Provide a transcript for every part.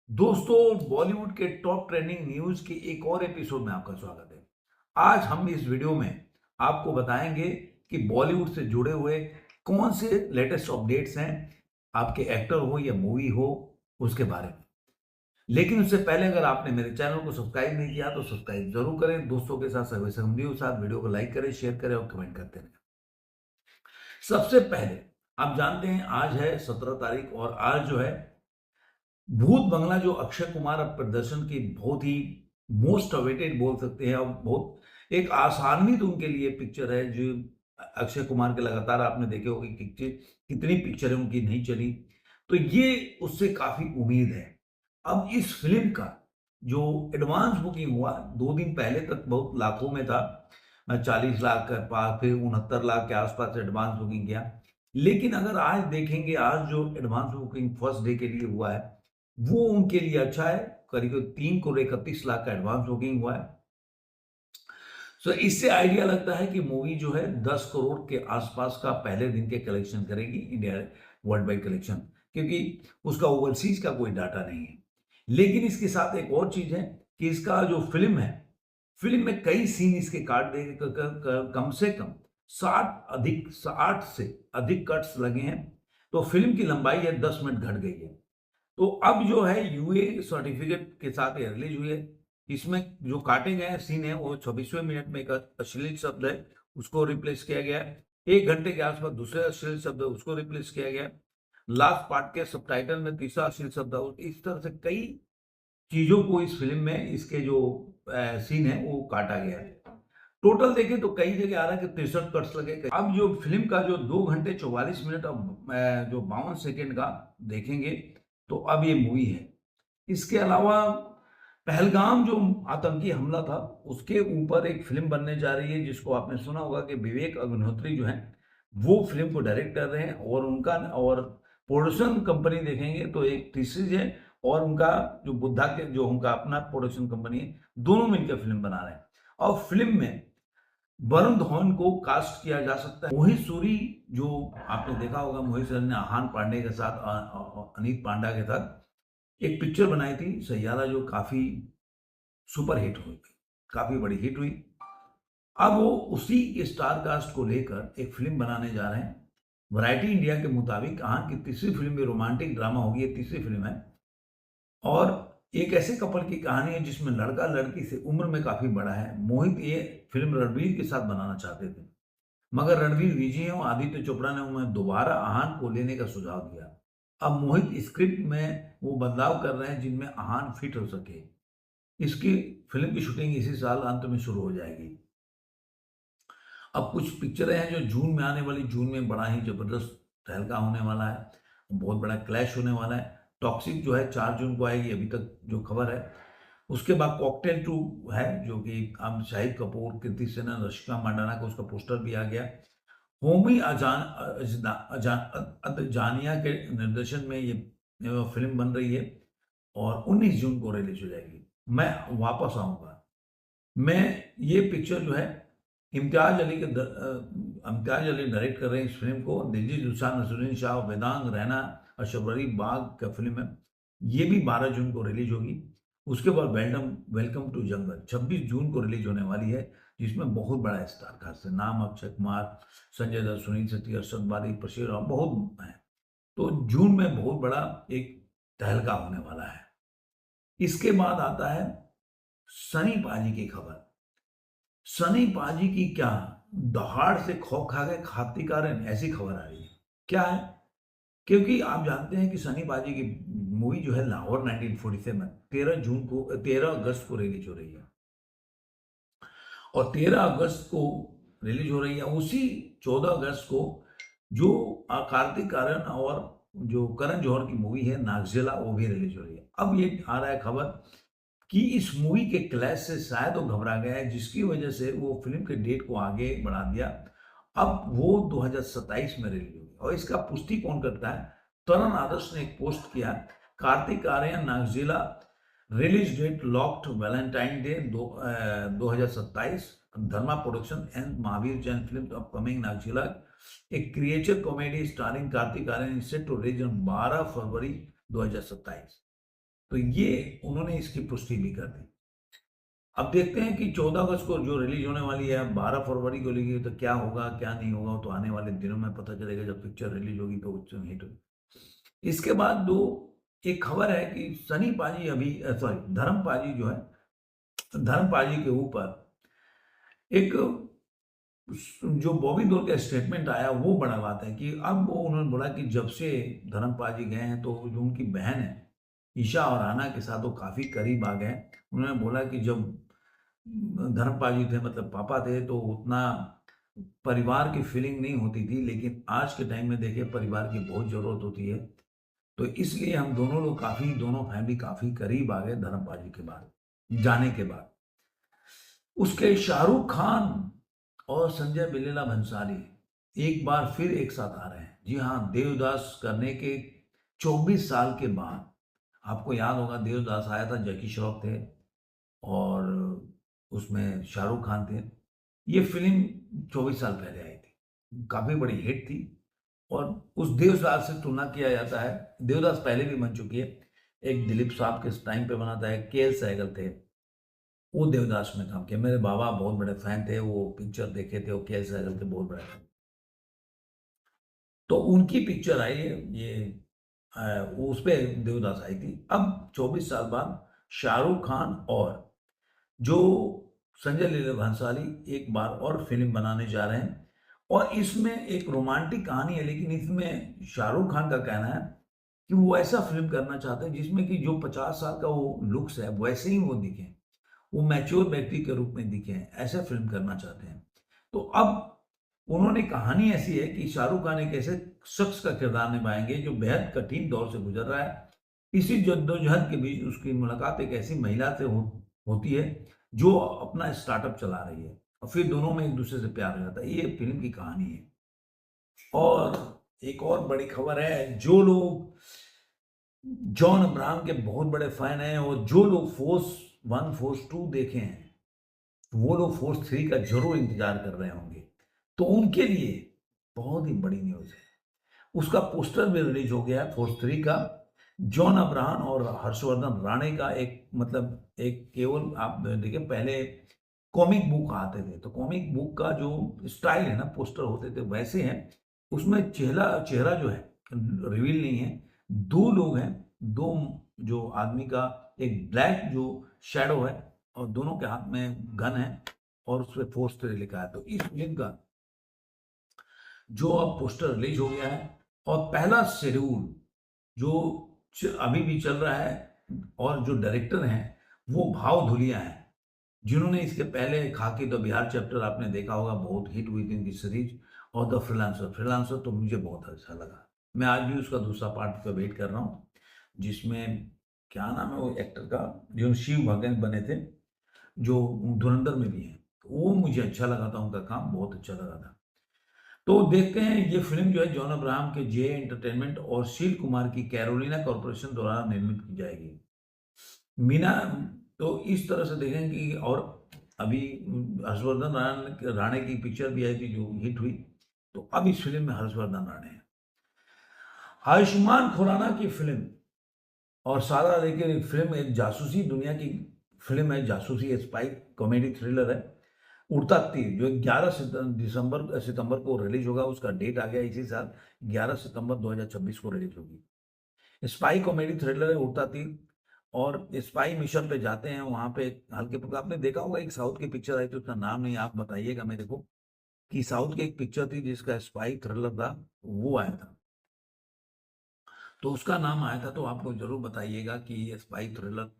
दोस्तों, बॉलीवुड के top trending news के एक और एपिसोड में आपका स्वागत है। आज हम इस वीडियो में आपको बताएंगे कि बॉलीवुड से जुड़े हुए कौन से लेटेस्ट अपडेट्स हैं, आपके एक्टर हो या मूवी हो, उसके बारे में। लेकिन उससे पहले अगर आपने मेरे चैनल को सब्सक्राइब नहीं किया तो सब्सक्राइब जरूर करें, दोस्तों के साथ, सगे संबंधियों के साथ वीडियो को लाइक करें, शेयर करें और कमेंट करते रहें। सबसे पहले आप जानते हैं आज है 17 तारीख और आज जो है भूत बंगला जो अक्षय कुमार अब प्रदर्शन की बहुत ही मोस्ट अवेटेड बोल सकते हैं और बहुत एक आसान्वित उनके लिए पिक्चर है जो अक्षय कुमार के लगातार आपने देखे होंगे कि कितनी पिक्चरें उनकी नहीं चली, तो ये उससे काफी उम्मीद है। अब इस फिल्म का जो एडवांस बुकिंग हुआ 2 दिन पहले तक बहुत लाखों में था, 40 लाख के पास, फिर 69 लाख के आसपास एडवांस बुकिंग किया। लेकिन अगर आज देखेंगे, आज जो एडवांस बुकिंग फर्स्ट डे के लिए हुआ है वो उनके लिए अच्छा है। करीब 3 करोड़ 31 लाख का एडवांस बुकिंग हुआ है। सो इससे आइडिया लगता है कि मूवी जो है 10 करोड़ के आसपास का पहले दिन के कलेक्शन करेगी, इंडिया वर्ल्ड वाइड कलेक्शन, क्योंकि उसका ओवरसीज का कोई डाटा नहीं है। लेकिन इसके साथ एक और चीज है कि इसका जो फिल्म है, फिल्म में कई सीन इसके काट दे, कम से कम 60 से अधिक कट्स लगे हैं। तो फिल्म की लंबाई है 10 मिनट घट गई है। तो अब जो है यूए सर्टिफिकेट के साथ ये रिलीज हुई है। इसमें जो काटे गए सीन है वो 26वें मिनट में एक अश्लील शब्द है, उसको रिप्लेस किया गया है। 1 घंटे के आसपास दूसरे अश्लील शब्द है, उसको रिप्लेस किया गया है। लास्ट पार्ट के सबटाइटल में तीसरा अश्लील शब्द है। इस तरह से कई चीजों को इस फिल्म में इसके जो सीन है वो काटा गया है। टोटल देखें तो कई जगह आ रहा है कि 63 कट्स लगे। अब जो फिल्म का जो 2 घंटे 44 मिनट अब जो 52 सेकेंड का देखेंगे तो अब ये मूवी है। इसके अलावा पहलगाम जो आतंकी हमला था उसके ऊपर एक फिल्म बनने जा रही है, जिसको आपने सुना होगा कि विवेक अग्निहोत्री जो है वो फिल्म को डायरेक्ट कर रहे हैं और उनका और प्रोडक्शन कंपनी देखेंगे तो एक टीसीज है और उनका जो बुद्धा के जो उनका अपना प्रोडक्शन कंपनी है, दोनों मिलकर फिल्म बना रहे हैं। और फिल्म में वरुण धवन को कास्ट किया जा सकता है। मोहित सूरी जो आपने देखा होगा, मोहित सूरी ने आहान पांडे के साथ अनीत पांडा के साथ एक पिक्चर बनाई थी सैयारा, जो काफी सुपर हिट हुई, काफी बड़ी हिट हुई। अब वो उसी स्टार कास्ट को लेकर एक फिल्म बनाने जा रहे हैं। वैरायटी इंडिया के मुताबिक आहान की तीसरी फिल्म भी रोमांटिक ड्रामा होगी, ये तीसरी फिल्म है और एक ऐसे कपल की कहानी है जिसमें लड़का लड़की से उम्र में काफी बड़ा है। मोहित ये फिल्म रणवीर के साथ बनाना चाहते थे, मगर रणवीर विजय और आदित्य चोपड़ा ने उन्हें दोबारा आहान को लेने का सुझाव दिया। अब मोहित स्क्रिप्ट में वो बदलाव कर रहे हैं जिनमें आहान फिट हो सके। इसकी फिल्म की शूटिंग इसी साल अंत में शुरू हो जाएगी। अब कुछ पिक्चरें हैं जो जून में आने वाली, जून में बड़ा ही जबरदस्त तहलका होने वाला है, बहुत बड़ा क्लैश होने वाला है। टॉक्सिक जो है 4 जून को आएगी, अभी तक जो खबर है। उसके बाद कॉकटेल 2 है, जो कि अब शाहिद कपूर, कृति सेनन, रशिका मंडाना का उसका पोस्टर भी आ गया। होमी अदजानिया के निर्देशन में ये फिल्म बन रही है और 19 जून को रिलीज हो जाएगी। मैं वापस आऊंगा। मैं ये पिक्चर जो है इम्तियाज अली डायरेक्ट कर रहे हैं इस फिल्म को। दिलजीत दोसांझ, नसरुद्दीन शाह, वेदांग रैना, अशरफ बाग का फिल्म है। ये भी 12 जून को रिलीज होगी। उसके बाद वेलकम वेलकम टू जंगल 26 जून को रिलीज होने वाली है, जिसमें बहुत बड़ा स्टार कास्ट है। नाम अक्षय कुमार, संजय दत्त, सुनील शेट्टी, अरशद वारी, प्रशीर राव, बहुत है। तो जून में बहुत बड़ा एक तहलका होने वाला है। इसके बाद आता है सनी पाजी की खबर। सनी पाजी की क्या दहाड़ से खौफ खा गए खातिकारन, ऐसी खबर आ रही है। क्या है? क्योंकि आप जानते हैं कि सनी पाजी की मूवी जो है लाहौर 1947 13 अगस्त को रिलीज हो रही है और 13 अगस्त को रिलीज हो रही है। उसी 14 अगस्त को जो कार्तिक आर्यन और जो करण जौहर की मूवी है नागजिला, वो भी रिलीज हो रही है। अब ये आ रहा है खबर कि इस मूवी के क्लैश से शायद वो घबरा गया है, जिसकी वजह से वो फिल्म के डेट को आगे बढ़ा दिया। अब वो 2027 में रिलीज होगी और इसका पुष्टि कौन करता है? तरण आदर्श ने एक पोस्ट किया, Kartik Aaryan Naagzilla release date locked Valentine Day 2027, Dharma production and Mahaveer Jain film upcoming Naagzilla, एक creature comedy starring Kartik Aaryan, set to release on 12 February 2027। तो ये उन्होंने इसकी पुष्टि भी कर दी। अब देखते हैं कि 14 अगस्त को जो रिलीज होने वाली है, 12 फरवरी को रिलीज, तो क्या होगा क्या नहीं होगा तो आने वाले दिनों में पता चलेगा, जब पिक्चर रिलीज होगी तो उस हिट होगी। इसके बाद दो एक खबर है कि सनी पाजी अभी सॉरी धर्म पाजी जो है, धर्म पाजी के ऊपर एक जो बॉबी देओल का स्टेटमेंट आया वो बड़ा बात है कि अब वो उन्होंने बोला कि जब से धर्म पाजी गए हैं तो जो उनकी बहन है ईशा और आना के साथ वो काफी करीब आ गए। उन्होंने बोला कि जब धर्मपाल जी थे मतलब पापा थे तो उतना परिवार की फीलिंग नहीं होती थी, लेकिन आज के टाइम में देखिए परिवार की बहुत जरूरत होती है। तो इसलिए हम दोनों लोग काफी, दोनों फैमिली काफी करीब आ गए धर्मपाल जी के बाद जाने के बाद। उसके शाहरुख खान और संजय बिल्ला भंसाली एक बार फिर एक साथ आ रहे हैं। जी हाँ, देवदास करने के 24 साल के बाद। आपको याद होगा देवदास आया था, जैकी श्रॉफ थे और उसमें शाहरुख खान थे। ये फिल्म 24 साल पहले आई थी, काफी बड़ी हिट थी और उस देवदास से तुलना किया जाता है। देवदास पहले भी बन चुकी है, एक दिलीप साहब के टाइम पे बना था, एक के एल सहगल थे, वो देवदास में काम किया। मेरे बाबा बहुत बड़े फैन थे, वो पिक्चर देखे थे, वो के एल सहगल के बहुत बड़े फैन, तो उनकी पिक्चर आई है ये, उस पे देवदास आई थी। अब 24 साल बाद शाहरुख खान और जो संजय लीला भंसाली एक बार और फिल्म बनाने जा रहे हैं और इसमें एक रोमांटिक कहानी है, लेकिन इसमें शाहरुख खान का कहना है कि वो ऐसा फिल्म करना चाहते हैं जिसमें कि जो 50 साल का वो लुक्स है वैसे ही वो दिखे, वो मैच्योर व्यक्ति के रूप में दिखे, ऐसा फिल्म करना चाहते हैं। तो अब उन्होंने कहानी ऐसी है कि शाहरुख खान एक ऐसे शख्स का किरदार निभाएंगे जो बेहद कठिन दौर से गुजर रहा है। इसी जद्दोजहद के बीच उसकी मुलाकात एक ऐसी महिला से होती है जो अपना स्टार्टअप चला रही है और फिर दोनों में एक दूसरे से प्यार हो जाता है। ये फिल्म की कहानी है। और एक और बड़ी खबर है, जो लोग जॉन अब्राहम के बहुत बड़े फैन हैं और जो लोग फोर्स 1 फोर्स 2 देखे हैं, वो लोग फोर्स 3 का जरूर इंतजार कर रहे होंगे। तो उनके लिए बहुत ही बड़ी न्यूज है, उसका पोस्टर भी रिलीज हो गया है फोर्स 3 का। जॉन अब्राहम और हर्षवर्धन राणे का एक मतलब एक केवल आप देखिए पहले कॉमिक बुक आते थे तो कॉमिक बुक का जो स्टाइल है ना, पोस्टर होते थे वैसे हैं। उसमें चेहरा चेहरा जो है रिवील नहीं है। दो लोग हैं, दो जो आदमी का एक ब्लैक जो शैडो है और दोनों के हाथ में गन है और उस पर फोर्स 3 लिखा है। तो इस फिल्म का जो अब पोस्टर रिलीज हो गया है और पहला शेड्यूल जो अभी भी चल रहा है और जो डायरेक्टर हैं वो भाव धुलिया हैं, जिन्होंने इसके पहले खाकी द बिहार चैप्टर आपने देखा होगा, बहुत हिट हुई थी इनकी सीरीज, और द फ्रीलांसर। फ्रीलांसर तो मुझे बहुत अच्छा लगा, मैं आज भी उसका दूसरा पार्ट का वेट कर रहा हूँ, जिसमें क्या नाम है वो एक्टर का जो शिव भगत बने थे, जो धुरंधर में भी हैं। वो मुझे अच्छा लगा था, उनका काम बहुत अच्छा लगा था। तो देखते हैं ये फिल्म जो है जॉन अब्राहम के जे एंटरटेनमेंट और शील कुमार की कैरोलिना कॉर्पोरेशन द्वारा निर्मित की जाएगी। मीना, तो इस तरह से देखें कि और अभी हर्षवर्धन राणे की पिक्चर भी आई थी जो हिट हुई, तो अब इस फिल्म में हर्षवर्धन राणे हैं। आयुष्मान खुराना की फिल्म और सारा अली की फिल्म एक जासूसी दुनिया की फिल्म है, जासूसी स्पाई कॉमेडी थ्रिलर है। उड़ता तीर जो 11 सितंबर को रिलीज होगा, उसका डेट आ गया इसी साल, 11 सितंबर 2026 को रिलीज होगी। स्पाई कॉमेडी थ्रिलर है उड़ता तीर, और स्पाई मिशन पे जाते हैं वहां पे हल्के फुल्के। आपने देखा होगा एक साउथ की पिक्चर आई थी, उसका नाम नहीं, आप बताइएगा मेरे को, कि साउथ की एक पिक्चर थी जिसका स्पाई थ्रिलर था, वो आया था, तो उसका नाम आया था, तो आप लोग जरूर बताइएगा कि ये स्पाई थ्रिलर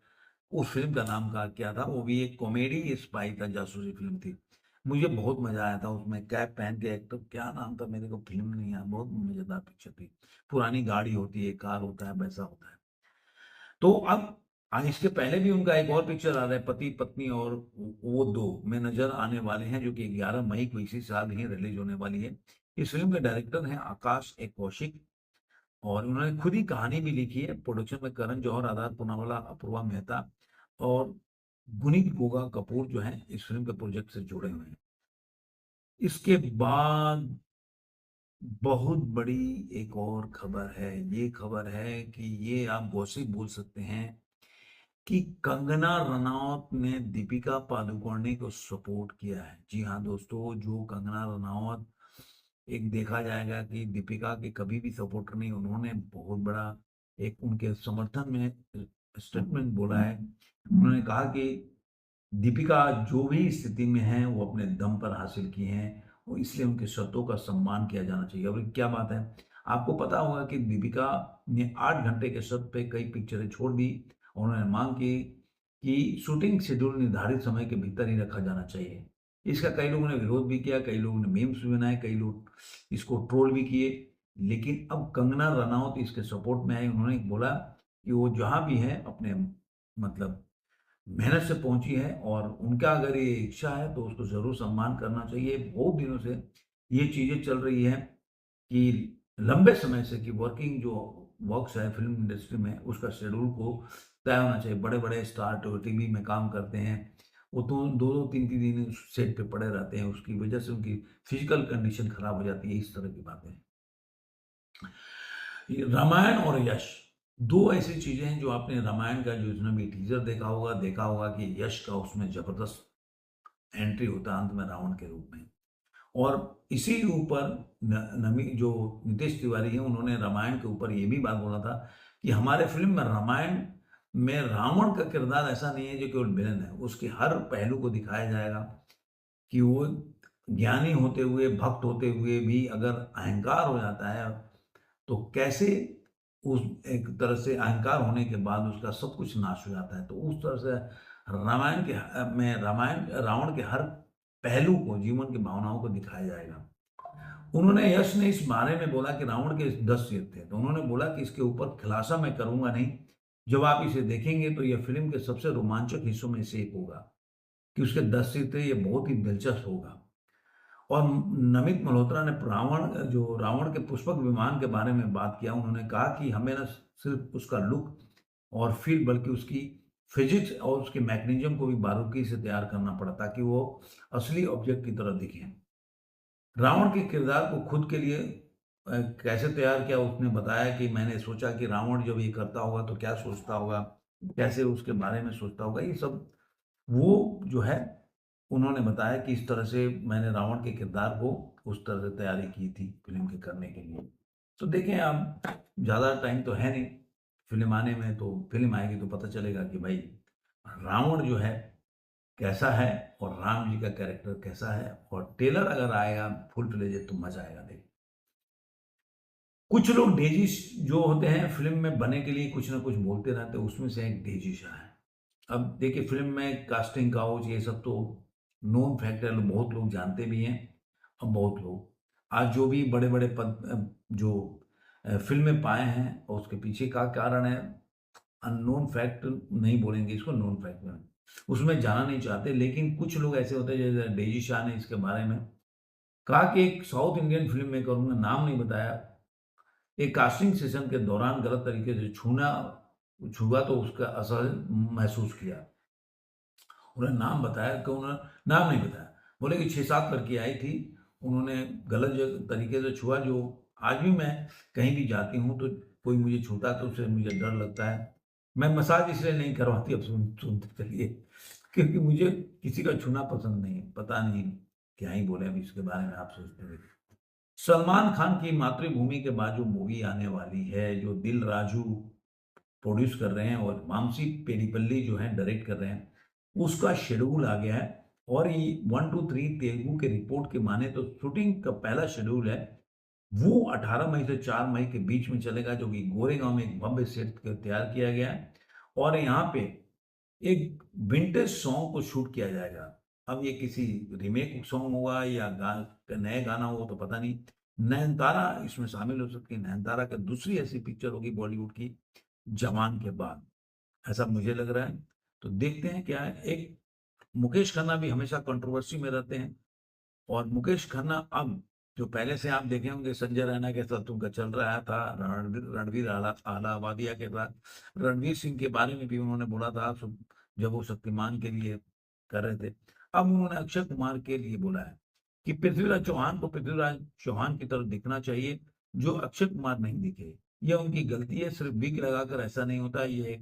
उस फिल्म का नाम का क्या था। वो भी एक कॉमेडी स्पाई था, जासूसी फिल्म थी। मुझे बहुत मजा आया था उसमें, कैप पहन के एक्टर, क्या नाम था मेरे को फिल्म नहीं याद, बहुत मजेदार पिक्चर थी। पुरानी गाड़ी होती है, कार होता है, वैसा होता है। तो अब इसके पहले भी उनका एक और पिक्चर आ रहा है, पति पत्नी और वो दो में नजर आने वाले हैं, जो कि 11 मई को इसी साल ही रिलीज होने वाली है। इस फिल्म के डायरेक्टर हैं आकाश ए कौशिक और उन्होंने खुद ही कहानी भी लिखी है। प्रोडक्शन में करण जौहर, आधार पूनावाला, अपूर्वा मेहता और गुनीत गोगा कपूर जो हैं इस फिल्म के प्रोजेक्ट से जुड़े हुए हैं। इसके बाद बहुत बड़ी एक और खबर है, ये खबर है कि ये आप गॉसिप बोल सकते हैं कि कंगना रनावत ने दीपिका पादुकोणे को सपोर्ट किया है। जी हाँ दोस्तों, जो कंगना रनावत, एक देखा जाएगा कि दीपिका के कभी भी सपोर्टर नहीं, उन्होंने बहुत बड़ा एक उनके समर्थन में स्टेटमेंट बोला है। उन्होंने कहा कि दीपिका जो भी स्थिति में है वो अपने दम पर हासिल की हैं, और इसलिए उनके शर्तों का सम्मान किया जाना चाहिए। और क्या बात है, आपको पता होगा कि दीपिका ने 8 घंटे के शर्त पे कई पिक्चरें छोड़ दी। उन्होंने मांग की कि शूटिंग शेड्यूल निर्धारित समय के भीतर ही रखा जाना चाहिए। इसका कई लोगों ने विरोध भी किया, कई लोगों ने मीम्स भी बनाए, कई लोग इसको ट्रोल भी किए। लेकिन अब कंगना रनावत इसके सपोर्ट में आई। उन्होंने बोला कि वो जहाँ भी है अपने मतलब मेहनत से पहुंची है, और उनका अगर ये इच्छा है तो उसको ज़रूर सम्मान करना चाहिए। बहुत दिनों से ये चीज़ें चल रही हैं कि लंबे समय से कि वर्किंग जो वर्क्स है फिल्म इंडस्ट्री में, उसका शेड्यूल को तय होना चाहिए। बड़े-बड़े स्टार तो टीवी में काम करते हैं, वो तो 2-2 3-3 दिन सेट पे पड़े रहते हैं, उसकी वजह से उनकी फिजिकल कंडीशन खराब हो जाती है, इस तरह की बातें। ये रामायण और यश, 2 ऐसी चीज़ें हैं जो आपने रामायण का जो जिसने भी टीज़र देखा होगा कि यश का उसमें ज़बरदस्त एंट्री होता है अंत में रावण के रूप में। और इसी ऊपर नमी जो नितेश तिवारी हैं, उन्होंने रामायण के ऊपर ये भी बात बोला था कि हमारे फ़िल्म में रामायण में रावण का किरदार ऐसा नहीं है जो केवल विलेन है, उसके हर पहलू को दिखाया जाएगा कि वो ज्ञानी होते हुए, भक्त होते हुए भी अगर अहंकार हो जाता है, तो कैसे उस एक तरह से अहंकार होने के बाद उसका सब कुछ नाश हो जाता है। तो उस तरह से रामायण रावण के हर पहलू को, जीवन की भावनाओं को दिखाया जाएगा। उन्होंने यश ने इस बारे में बोला कि रावण के 10 सिर थे, तो उन्होंने बोला कि इसके ऊपर खुलासा मैं करूँगा नहीं। जब आप इसे देखेंगे तो यह फ़िल्म के सबसे रोमांचक हिस्सों में से एक होगा कि उसके 10 सिर थे, ये बहुत ही दिलचस्प होगा। और नमित मल्होत्रा ने रावण के पुष्पक विमान के बारे में बात किया। उन्होंने कहा कि हमें न सिर्फ उसका लुक और फील, बल्कि उसकी फिजिक्स और उसके मैकेनिज्म को भी बारीकी से तैयार करना पड़ा ताकि वो असली ऑब्जेक्ट की तरह दिखे। रावण के किरदार को खुद के लिए कैसे तैयार किया, उसने बताया कि मैंने सोचा कि रावण जब ये करता होगा तो क्या सोचता होगा, कैसे उसके बारे में सोचता होगा, ये सब वो जो है उन्होंने बताया कि इस तरह से मैंने रावण के किरदार को उस तरह से तैयारी की थी फ़िल्म के करने के लिए। तो देखें, अब ज़्यादा टाइम तो है नहीं फ़िल्म आने में, तो फ़िल्म आएगी तो पता चलेगा कि भाई रावण जो है कैसा है और राम जी का कैरेक्टर कैसा है। और ट्रेलर अगर आएगा फुल फ्लेजेड तो मज़ा आएगा देख। कुछ लोग डेजी जो होते हैं फ़िल्म में बनने के लिए कुछ ना कुछ बोलते रहते हैं, उसमें से एक डेजी शाह है। अब देखिए फ़िल्म में कास्टिंग काउच ये सब तो नोन फैक्ट है, बहुत लोग जानते भी हैं। अब बहुत लोग आज जो भी बड़े-बड़े पद जो फ़िल्में पाए हैं और उसके पीछे का कारण है, अननोन फैक्ट नहीं बोलेंगे इसको, नोन फैक्ट में उसमें जाना नहीं चाहते। लेकिन कुछ लोग ऐसे होते हैं, जैसे डेजी शाह ने इसके बारे में कहा कि एक साउथ इंडियन फ़िल्म मेकर, उन्होंने नाम नहीं बताया, एक कास्टिंग सेशन के दौरान गलत तरीके से छुआ तो उसका असर महसूस किया। उन्होंने नाम बताया कि उन्होंने नाम नहीं बताया। बोले कि 6-7 लड़की आई थी, उन्होंने गलत तरीके से छुआ। जो आज भी मैं कहीं भी जाती हूँ तो कोई मुझे छूता है तो उससे मुझे डर लगता है। मैं मसाज इसलिए नहीं करवाती, अब सुनते चलिए, क्योंकि मुझे किसी का छूना पसंद नहीं है। पता नहीं क्या ही बोले अभी इसके बारे में, आप सोचते रहिए। सलमान खान की मातृभूमि के बाद जो मूवी आने वाली है, जो दिल राजू प्रोड्यूस कर रहे हैं और मानसी पेडिपल्ली जो है डायरेक्ट कर रहे हैं, उसका शेड्यूल आ गया है। और ये 1, 2, 3 तेलुगु के रिपोर्ट के माने तो शूटिंग का पहला शेड्यूल है, वो 18 मई से 4 मई के बीच में चलेगा, जो कि गोरेगांव में एक भव्य सेट तैयार किया गया है। और यहाँ पे एक विंटेज सॉन्ग को शूट किया जाएगा। अब ये किसी रीमेक सॉन्ग होगा या नए गाना होगा तो पता नहीं। नयनतारा इसमें शामिल हो सकती है। नयनतारा का दूसरी ऐसी पिक्चर होगी बॉलीवुड की जवान के बाद, ऐसा मुझे लग रहा है। तो देखते हैं क्या है। एक मुकेश खन्ना भी हमेशा कंट्रोवर्सी में रहते हैं, और मुकेश खन्ना अब जो पहले से आप देखे होंगे संजय रैना के साथ उनका चल रहा था, रणवीर अहलावालिया के साथ, रणवीर सिंह के बारे में भी उन्होंने बोला था जब वो शक्तिमान के लिए कर रहे थे। अब उन्होंने अक्षय कुमार के लिए बोला है कि पृथ्वीराज चौहान को पृथ्वीराज चौहान की तरफ दिखना चाहिए, जो अक्षय कुमार नहीं दिखे। यह उनकी गलती है, सिर्फ विग लगाकर ऐसा नहीं होता। ये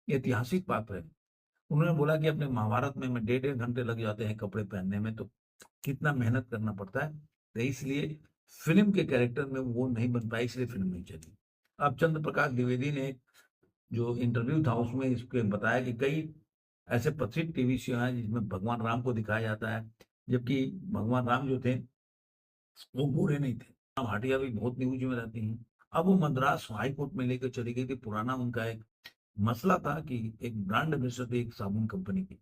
ये ऐतिहासिक पात्र है। उन्होंने बोला कि अपने महाभारत में मैं 1.5 घंटे लग जाते हैं कपड़े पहनने में, तो कितना मेहनत करना पड़ता है, तो इसलिए फिल्म के कैरेक्टर में वो नहीं बन पाई, इसलिए फिल्म नहीं चली। अब चंद्र प्रकाश द्विवेदी ने जो इंटरव्यू था उसमें इसके बताया कि कई ऐसे प्रसिद्ध टीवी शो हैं जिसमें भगवान राम को दिखाया जाता है, जबकि भगवान राम जो थे वो बुरे नहीं थे। भाटिया भी बहुत न्यूज में रहती हैं। अब वो मद्रास हाई कोर्ट में लेकर चली गई थी। पुराना उनका एक मसला था कि एक ब्रांड एम्बेसडर थी एक साबुन कंपनी की,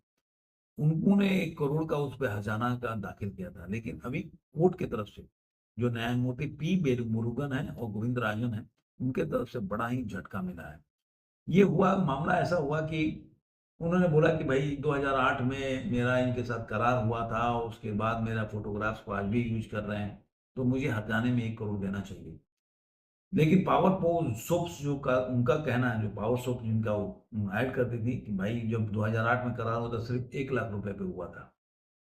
उन्होंने 1 करोड़ का उस पे हर्जाना का दाखिल किया था, लेकिन अभी कोर्ट की तरफ से जो न्यायमूर्ति पी मुरुगन है और गोविंद राजन है, उनके तरफ से बड़ा ही झटका मिला है। ये हुआ मामला ऐसा हुआ कि उन्होंने बोला कि भाई 2008 में मेरा इनके साथ करार हुआ था, उसके बाद मेरा फोटोग्राफ्स को आज भी यूज कर रहे हैं, तो मुझे हर्जाने में 1 करोड़ देना चाहिए। लेकिन पावर सोप्स जो का उनका कहना है, जो पावर सोप जिनका वो ऐड करती थी कि भाई जब 2008 में करार हुआ था सिर्फ 1 लाख रुपए पे हुआ था,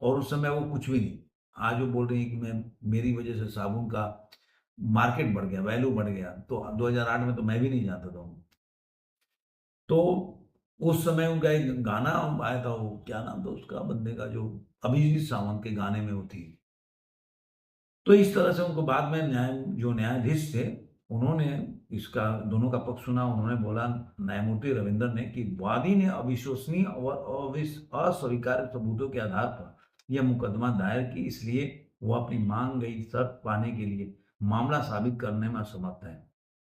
और उस समय वो कुछ भी नहीं। आज वो बोल रही है कि मैं मेरी वजह से साबुन का मार्केट बढ़ गया, वैल्यू बढ़ गया, तो 2008 में तो मैं भी नहीं जानता था। तो उस समय उनका एक गाना आया था, वो क्या नाम था उसका बंदे का जो अभिजीत सावंत के गाने में वो थी। तो इस तरह से उनको बाद में जो न्यायाधीश थे, उन्होंने इसका दोनों का पक्ष सुना। उन्होंने बोला, न्यायमूर्ति रविंद्र ने, कि वादी ने अविश्वसनीय और अस्वीकार्य सबूतों के आधार पर यह मुकदमा दायर की, इसलिए वो अपनी मांग गई शर्त पाने के लिए मामला साबित करने में असमर्थ है।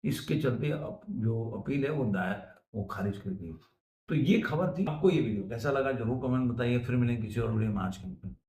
इसके चलते जो अपील है वो खारिज कर दी। तो ये खबर थी। आपको ये वीडियो कैसा लगा जरूर कमेंट बताइए। फिर मिलेंगे किसी और वीडियो में। आज के लिए।